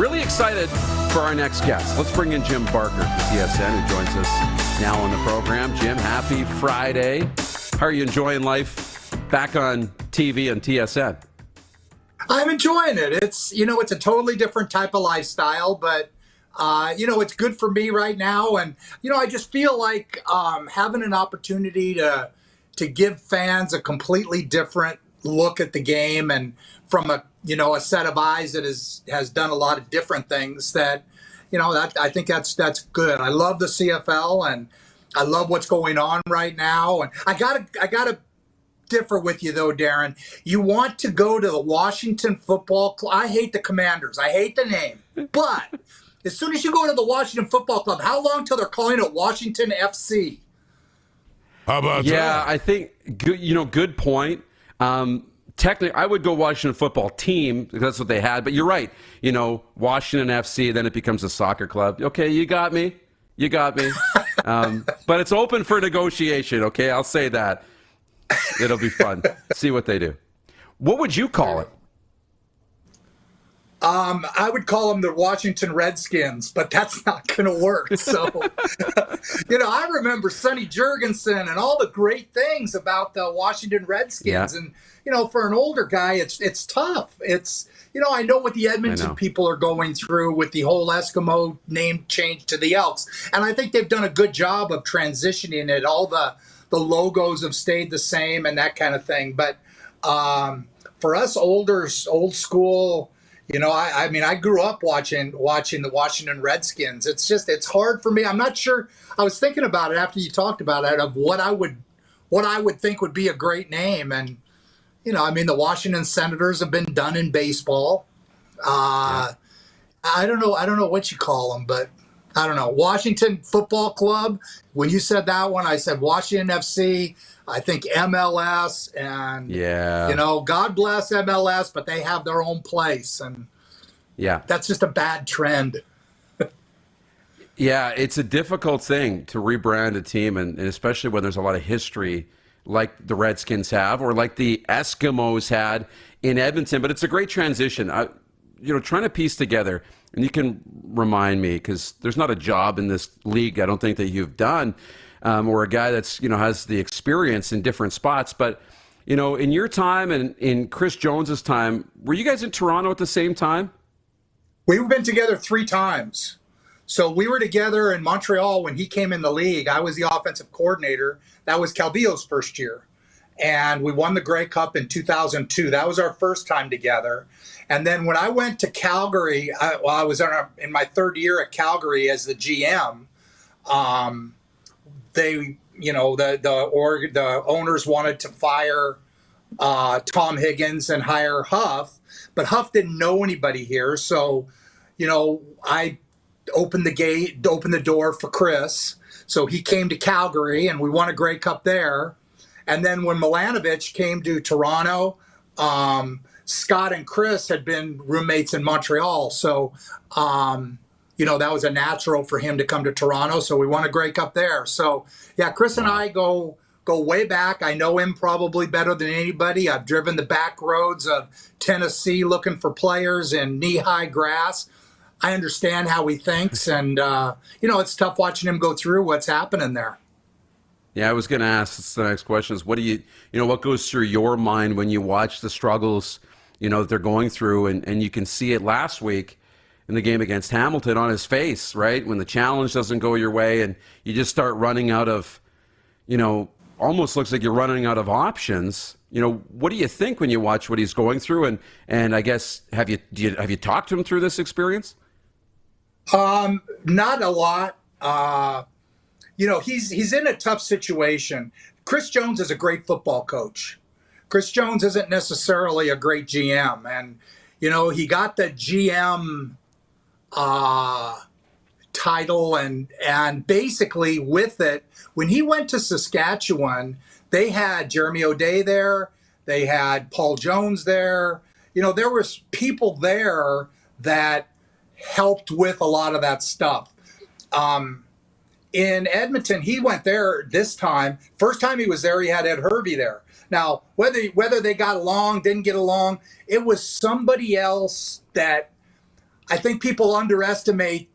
Really excited for our next guest. Let's bring in Jim Barker from TSN, who joins us now on the program. Jim, happy Friday. How are you enjoying life back on TV and TSN? I'm enjoying it. It's a totally different type of lifestyle, but it's good for me right now. And, I just feel like having an opportunity to give fans a completely different look at the game, and from a set of eyes that has done a lot of different things that I think that's good. I love the CFL, and I love what's going on right now. And I gotta differ with you though, Darren. You want to go to the Washington Football Club. I hate the Commanders. I hate the name. But as soon as you go to the Washington Football Club, how long till they're calling it Washington FC? How about that? Yeah, I think good point. Technically, I would go Washington Football Team because that's what they had. But you're right. Washington FC, then it becomes a soccer club. Okay, you got me. But it's open for negotiation. Okay, I'll say that. It'll be fun. See what they do. What would you call it? I would call them the Washington Redskins, but that's not going to work. So, I remember Sonny Jurgensen and all the great things about the Washington Redskins. Yeah. And, for an older guy, it's tough. It's, I know what the Edmonton people are going through with the whole Eskimo name change to the Elks. And I think they've done a good job of transitioning it. All the logos have stayed the same and that kind of thing. But for us old school, I grew up watching the Washington Redskins. It's hard for me. I'm not sure. I was thinking about it after you talked about it, of what I would think would be a great name. And, the Washington Senators have been done in baseball. I don't know what you call them, but I don't know. Washington Football Club. When you said that one, I said Washington FC. I think MLS, and God bless MLS, but they have their own place, and that's just a bad trend. Yeah, it's a difficult thing to rebrand a team, and especially when there's a lot of history like the Redskins have, or like the Eskimos had in Edmonton. But it's a great transition. Trying to piece together, and you can remind me, because there's not a job in this league I don't think that you've done, or a guy that's has the experience in different spots. But in your time and in Chris Jones's time, were you guys in Toronto at the same time? We've been together 3 times. So we were together in Montreal when he came in the league. I was the offensive coordinator. That was Calvillo's first year. And we won the Grey Cup in 2002. That was our first time together. And then when I went to Calgary, I was in my 3rd year at Calgary as the GM. The owners wanted to fire Tom Higgins and hire Huff, but Huff didn't know anybody here. So, I opened the door for Chris. So he came to Calgary, and we won a Grey Cup there. And then when Milanovic came to Toronto, Scott and Chris had been roommates in Montreal. So, that was a natural for him to come to Toronto. So we won a Grey Cup there. So, Chris and I go way back. I know him probably better than anybody. I've driven the back roads of Tennessee looking for players in knee-high grass. I understand how he thinks. And, it's tough watching him go through what's happening there. Yeah, I was going to ask, this is the next question, is what do what goes through your mind when you watch the struggles, that they're going through, and you can see it last week in the game against Hamilton on his face, right? When the challenge doesn't go your way and you just start running out of, almost looks like you're running out of options. What do you think when you watch what he's going through? And I guess, have you talked to him through this experience? Not a lot. He's in a tough situation. Chris Jones is a great football coach. Chris Jones isn't necessarily a great GM. And, he got the GM title, and basically with it, when he went to Saskatchewan, they had Jeremy O'Day there. They had Paul Jones there. There was people there that helped with a lot of that stuff. In Edmonton, he went there this time. First time he was there, he had Ed Hervey there. Now, whether they got along, didn't get along, it was somebody else that I think people underestimate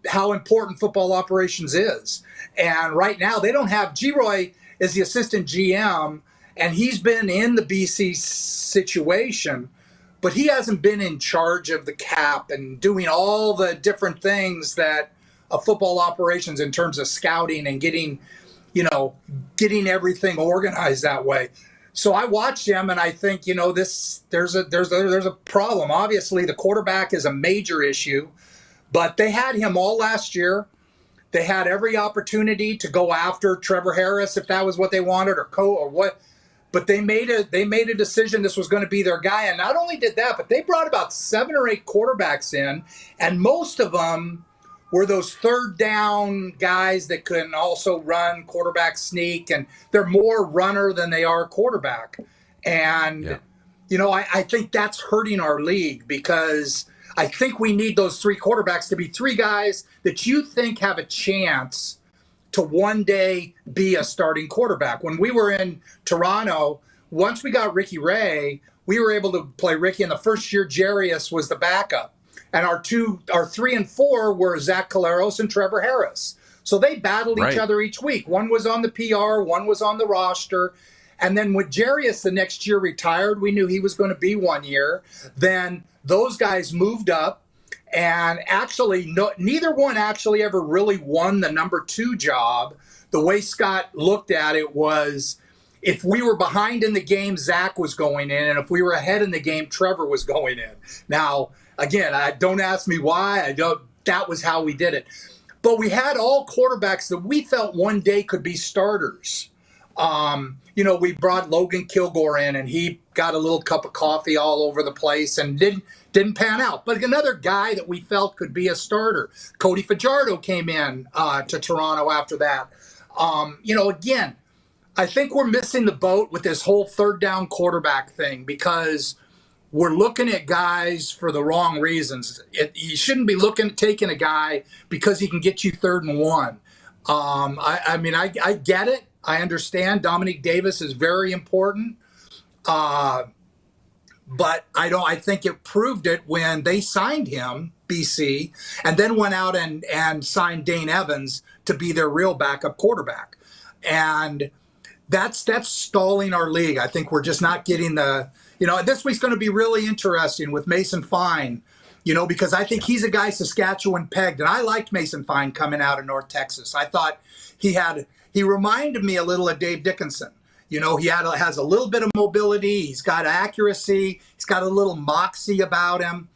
how important football operations is. And right now they don't have G-Roy is the assistant GM, and he's been in the BC situation, but he hasn't been in charge of the cap and doing all the different things that a football operations in terms of scouting and getting everything organized that way. So I watched him, and I think there's a problem. Obviously, the quarterback is a major issue, but they had him all last year. They had every opportunity to go after Trevor Harris if that was what they wanted, or what. But they made a decision this was going to be their guy. And not only did that, but they brought about 7 or 8 quarterbacks in, and most of them were those third down guys that can also run quarterback sneak, and they're more runner than they are quarterback. And, I think that's hurting our league, because I think we need those 3 quarterbacks to be 3 guys that you think have a chance to one day be a starting quarterback. When we were in Toronto, once we got Ricky Ray, we were able to play Ricky, and the first year Jarius was the backup. And our 3 and 4 were Zach Caleros and Trevor Harris. So they battled each other each week. One was on the PR, one was on the roster. And then when Jarius the next year retired, we knew he was going to be 1 year. Then those guys moved up. And actually, neither one actually ever really won the number 2 job. The way Scott looked at it was, if we were behind in the game, Zach was going in. And if we were ahead in the game, Trevor was going in. Now, again, don't ask me why. That was how we did it. But we had all quarterbacks that we felt one day could be starters. We brought Logan Kilgore in, and he got a little cup of coffee all over the place and didn't pan out. But another guy that we felt could be a starter, Cody Fajardo, came in to Toronto after that. Again, I think we're missing the boat with this whole third down quarterback thing, because we're looking at guys for the wrong reasons. You shouldn't be taking a guy because he can get you 3rd and 1. I get it. I understand Dominique Davis is very important. But I think it proved it when they signed him, BC, and then went out and signed Dane Evans to be their real backup quarterback. And that's stalling our league. I think we're just not getting this week's going to be really interesting with Mason Fine, because I think he's a guy Saskatchewan pegged. And I liked Mason Fine coming out of North Texas. I thought he reminded me a little of Dave Dickinson. He has a little bit of mobility. He's got accuracy. He's got a little moxie about him.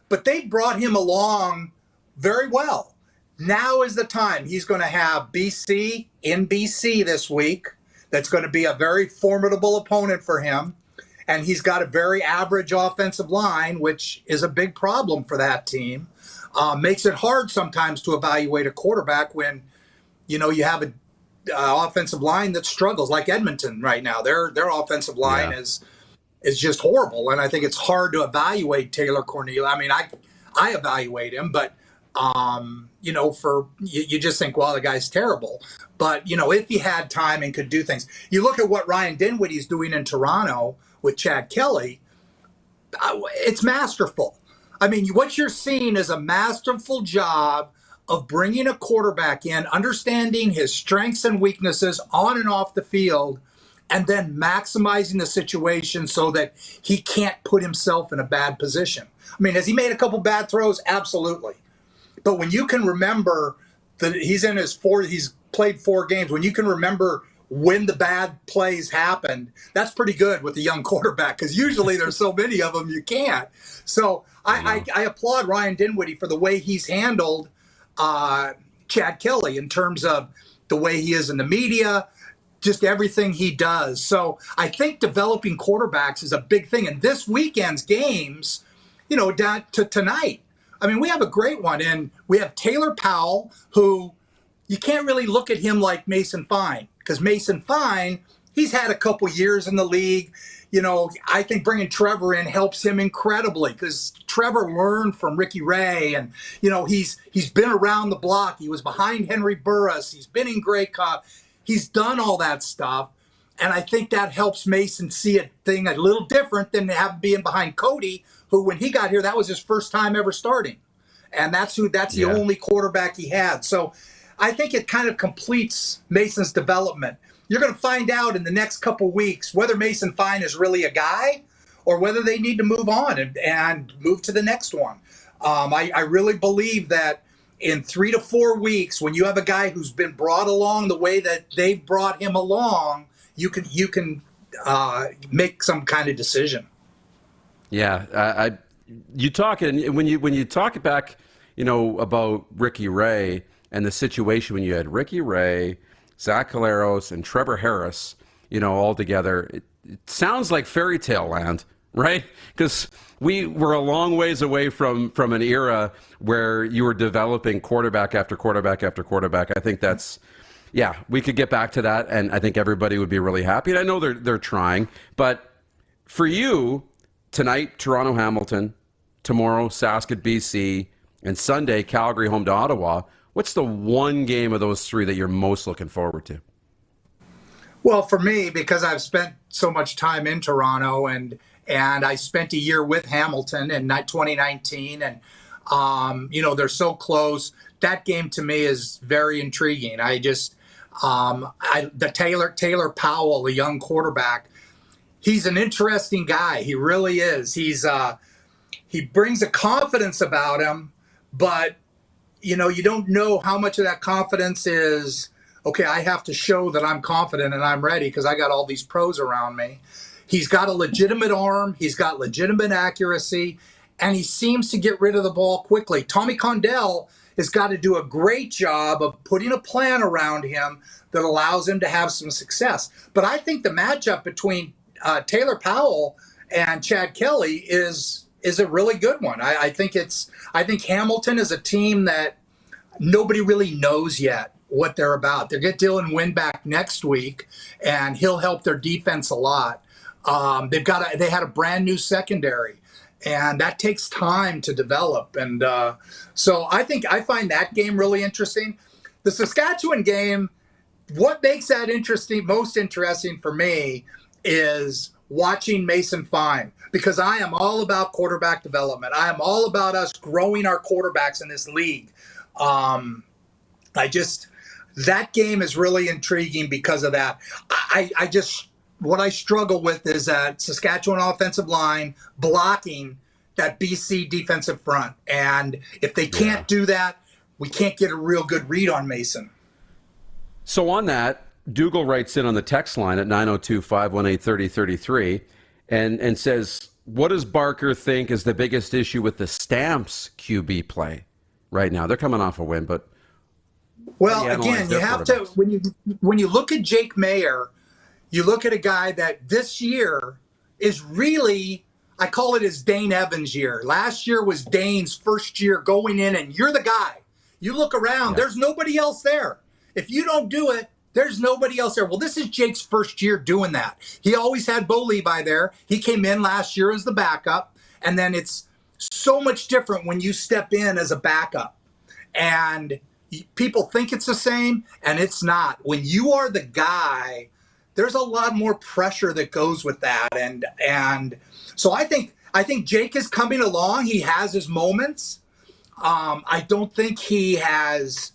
But they brought him along very well. Now is the time. He's going to have BC in BC this week. That's going to be a very formidable opponent for him. And he's got a very average offensive line, which is a big problem for that team. Makes it hard sometimes to evaluate a quarterback when, you have an offensive line that struggles, like Edmonton right now. Their offensive line is just horrible. And I think it's hard to evaluate Taylor Cornelius. I mean, I evaluate him, but, you just think, well, the guy's terrible. But, if he had time and could do things. You look at what Ryan Dinwiddie's doing in Toronto with Chad Kelly, it's masterful. I mean, what you're seeing is a masterful job of bringing a quarterback in, understanding his strengths and weaknesses on and off the field, and then maximizing the situation so that he can't put himself in a bad position. I mean, has he made a couple bad throws? Absolutely. But when you can remember that he's played 4 games, when you can remember when the bad plays happened, that's pretty good with a young quarterback, because usually there's so many of them you can't. So I applaud Ryan Dinwiddie for the way he's handled Chad Kelly in terms of the way he is in the media, just everything he does. So I think developing quarterbacks is a big thing. And this weekend's games, down to tonight, I mean, we have a great one. And we have Taylor Powell, who you can't really look at him like Mason Fine, because Mason Fine, he's had a couple years in the league. I think bringing Trevor in helps him incredibly, because Trevor learned from Ricky Ray, and he's been around the block. He was behind Henry Burris. He's been in Grey Cup. He's done all that stuff, and I think that helps Mason see a thing a little different than being behind Cody, who when he got here, that was his first time ever starting. And that's the only quarterback he had. So I think it kind of completes Mason's development. You're going to find out in the next couple weeks whether Mason Fine is really a guy or whether they need to move on and move to the next one. I really believe that in 3 to 4 weeks, when you have a guy who's been brought along the way that they've brought him along, you can make some kind of decision. Yeah, you talk, and when you talk back, about Ricky Ray and the situation when you had Ricky Ray, Zach Caleros, and Trevor Harris, all together, it sounds like fairy tale land, right? Because we were a long ways away from an era where you were developing quarterback after quarterback after quarterback. I think we could get back to that, and I think everybody would be really happy. And I know they're trying, but for you, tonight, Toronto Hamilton, tomorrow, Sask at BC, and Sunday, Calgary home to Ottawa. What's the one game of those three that you're most looking forward to? Well, for me, because I've spent so much time in Toronto and I spent a year with Hamilton in 2019, and they're so close. That game to me is very intriguing. The Taylor Powell, a young quarterback, he's an interesting guy. He really is. He brings a confidence about him, but you don't know how much of that confidence is, okay, I have to show that I'm confident and I'm ready because I got all these pros around me. He's got a legitimate arm. He's got legitimate accuracy, and he seems to get rid of the ball quickly. Tommy Condell has got to do a great job of putting a plan around him that allows him to have some success. But I think the matchup between Taylor Powell and Chad Kelly is a really good one. I think Hamilton is a team that nobody really knows yet what they're about. They get Dylan Wynn back next week, and he'll help their defense a lot. They had a brand new secondary, and that takes time to develop. And so I find that game really interesting. The Saskatchewan game, what makes that most interesting for me is watching Mason Fine, because I am all about quarterback development. I am all about us growing our quarterbacks in this league. That game is really intriguing because of that. What I struggle with is that Saskatchewan offensive line blocking that BC defensive front. And if they can't do that, we can't get a real good read on Mason. So on that, Dougal writes in on the text line at 902-518-3033 and says, what does Barker think is the biggest issue with the Stamps QB play right now? They're coming off a win, but... Well, again, you have to, when you look at Jake Mayer, you look at a guy that this year is really, I call it his Dane Evans year. Last year was Dane's first year going in, and you're the guy. You look around, there's nobody else there. If you don't do it, there's nobody else there. Well, this is Jake's first year doing that. He always had Bo Levi there. He came in last year as the backup, and then it's so much different when you step in as a backup. And people think it's the same, and it's not. When you are the guy, there's a lot more pressure that goes with that. And so I think Jake is coming along. He has his moments. I don't think he's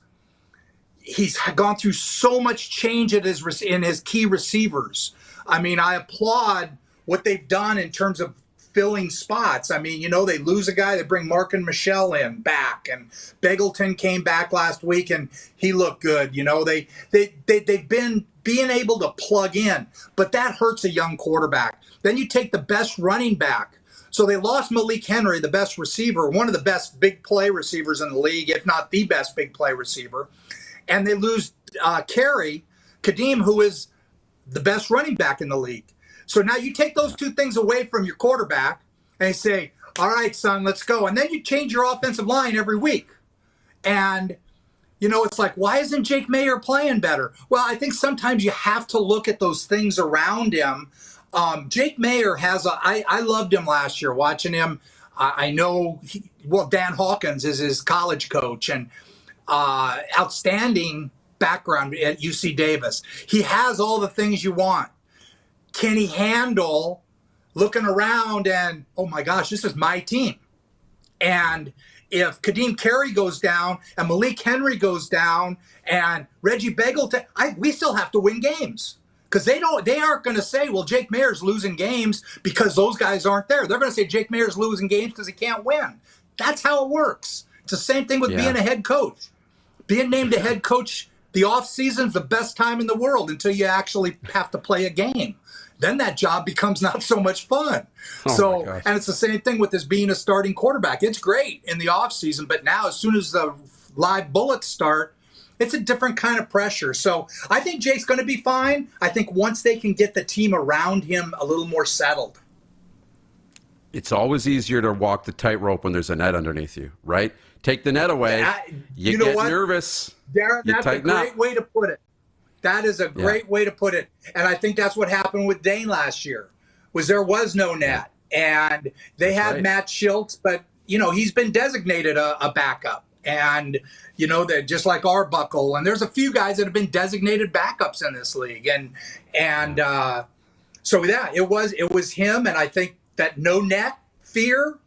gone through so much change in his key receivers. I mean, I applaud what they've done in terms of filling spots. I mean, they lose a guy, they bring Mark and Michelle back, and Begelton came back last week and he looked good. They've been being able to plug in, but that hurts a young quarterback. Then you take the best running back. So they lost Malik Henry, the best receiver, one of the best big play receivers in the league, if not the best big play receiver. And they lose Kadeem, who is the best running back in the league. So now you take those two things away from your quarterback and you say, all right, son, let's go. And then you change your offensive line every week. And, it's like, why isn't Jake Mayer playing better? Well, I think sometimes you have to look at those things around him. Jake Mayer I loved him last year, watching him. I know, Dan Hawkins is his college coach, and outstanding background at UC Davis. He has all the things you want. Can he handle looking around and, oh my gosh, this is my team? And if Kadeem Carey goes down and Malik Henry goes down and Reggie Begelton, we still have to win games. Because they aren't going to say, well, Jake Mayer's losing games because those guys aren't there. They're going to say Jake Mayer's losing games because he can't win. That's how it works. It's the same thing with being a head coach. Being named a head coach, the offseason's the best time in the world until you actually have to play a game. Then that job becomes not so much fun. And it's the same thing with this being a starting quarterback. It's great in the offseason, but now as soon as the live bullets start, it's a different kind of pressure. So I think Jake's going to be fine. I think once they can get the team around him a little more settled. It's always easier to walk the tightrope when there's a net underneath you, right? Take the net away, you get nervous. Darren, that's a great way to put it. That is a great way to put it. And I think that's what happened with Dane last year, was there was no net. And they had Matt Schiltz, but, he's been designated a backup. And, they're just like Arbuckle. And there's a few guys that have been designated backups in this league. So it was him. And I think that no net fear,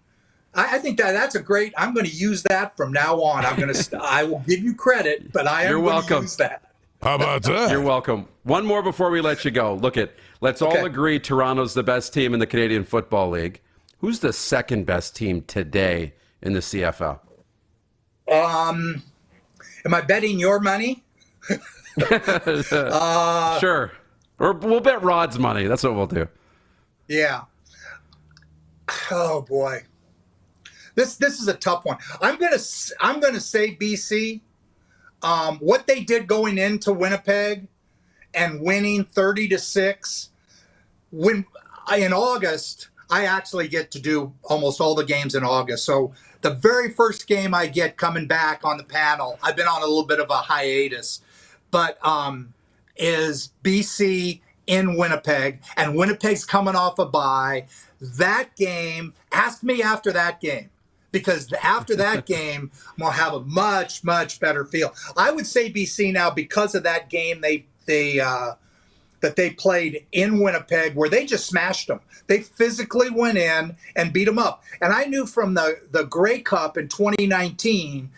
I think that's a great, I'm going to use that from now on. I will give you credit, but I am going to use that. How about that? You're welcome. One more before we let you go. Let's all agree Toronto's the best team in the Canadian Football League. Who's the second best team today in the CFL? Am I betting your money? Sure. Or we'll bet Rod's money. That's what we'll do. Yeah. Oh boy. This is a tough one. I'm gonna say BC. What they did going into Winnipeg and winning 30-6. When in August, I actually get to do almost all the games in August. So the very first game I get coming back on the panel, I've been on a little bit of a hiatus, but is BC in Winnipeg, and Winnipeg's coming off a bye. That game, ask me after that game, because after that game, I'm going to have a much, much better feel. I would say BC now because of that game that they played in Winnipeg where they just smashed them. They physically went in and beat them up. And I knew from the Grey Cup in 2019,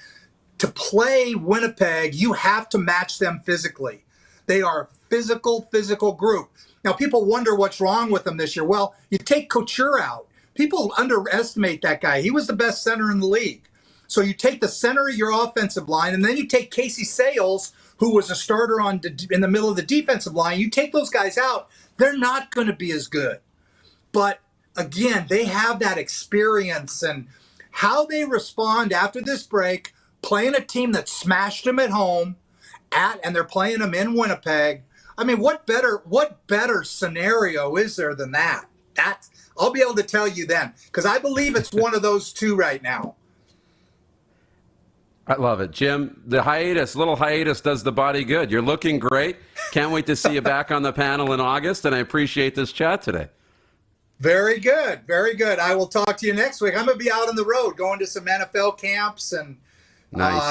to play Winnipeg, you have to match them physically. They are a physical group. Now, people wonder what's wrong with them this year. Well, you take Couture out. People underestimate that guy. He was the best center in the league. So you take the center of your offensive line, and then you take Casey Sales, who was a starter in the middle of the defensive line. You take those guys out, they're not going to be as good. But again, they have that experience, and how they respond after this break, playing a team that smashed them at home, and they're playing them in Winnipeg. I mean, what better scenario is there than that? I'll be able to tell you then, because I believe it's one of those two right now. I love it. Jim, the little hiatus does the body good. You're looking great. Can't wait to see you back on the panel in August, and I appreciate this chat today. Very good. Very good. I will talk to you next week. I'm going to be out on the road going to some NFL camps and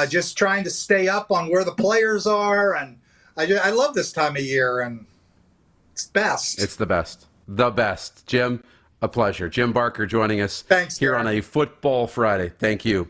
just trying to stay up on where the players are. And I love this time of year, and it's best. It's the best. The best. Jim, a pleasure. Jim Barker joining us Thanks, here Darren. on a Football Friday. Thank you.